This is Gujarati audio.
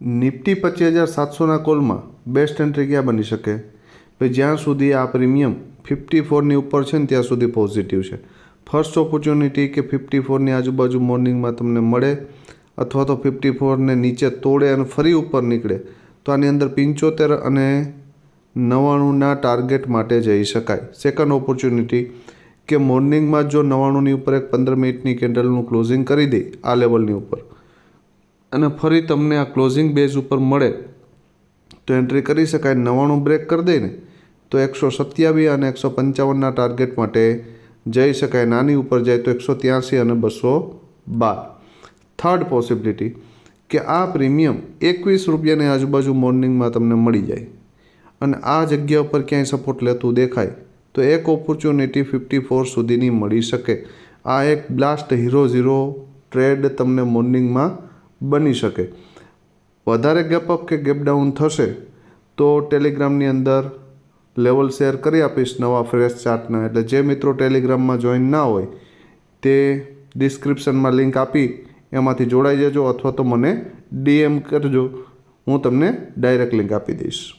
નિફ્ટી 25,700ના કોલમાં બેસ્ટ એન્ટ્રી ક્યાં બની શકે? ભાઈ જ્યાં સુધી આ પ્રીમિયમ 54ની ઉપર છે ને ત્યાં સુધી પોઝિટિવ છે. ફર્સ્ટ ઓપોર્ચ્યુનિટી કે 54ની આજુબાજુ મોર્નિંગમાં તમને મળે અથવા તો 54ને નીચે તોડે અને ફરી ઉપર નીકળે તો આની અંદર 75 અને 99ના ટાર્ગેટ માટે જઈ શકાય. સેકન્ડ ઓપોર્ચ્યુનિટી કે મોર્નિંગમાં જો 99ની ઉપર એક 15 મિનિટની કેન્ડલનું ક્લોઝિંગ કરી દે આ લેવલની ઉપર અને ફરી તમને આ ક્લોઝિંગ બેઝ ઉપર મળે તો એન્ટ્રી કરી શકાય. 99 બ્રેક કરી દે ને તો 127 અને 155ના ટાર્ગેટ માટે જઈ શકાય. નાની ઉપર જાય તો 183 અને 212. થર્ડ પોસિબિલિટી કે આ પ્રીમિયમ 21 રૂપિયાની આજુબાજુ મોર્નિંગમાં તમને મળી જાય અને આ જગ્યા ઉપર ક્યાંય સપોર્ટ લેતું દેખાય તો એક ઓપોર્ચ્યુનિટી 54 સુધીની મળી શકે. આ એક બ્લાસ્ટ હીરો ઝીરો ટ્રેડ તમને મોર્નિંગમાં બની શકે. વધારે ગેપઅપ કે ગેપ ડાઉન થશે તો ટેલિગ્રામની અંદર લેવલ શેર કરી આપીશ નવા ફ્રેશ ચાર્ટના. એટલે જે મિત્રો ટેલિગ્રામમાં જોઈન ના હોય તે ડિસ્ક્રિપ્શનમાં લિંક આપી એમાંથી જોડાઈ જજો અથવા તો મને DM કરજો, હું તમને ડાયરેક્ટ લિંક આપી દઈશ.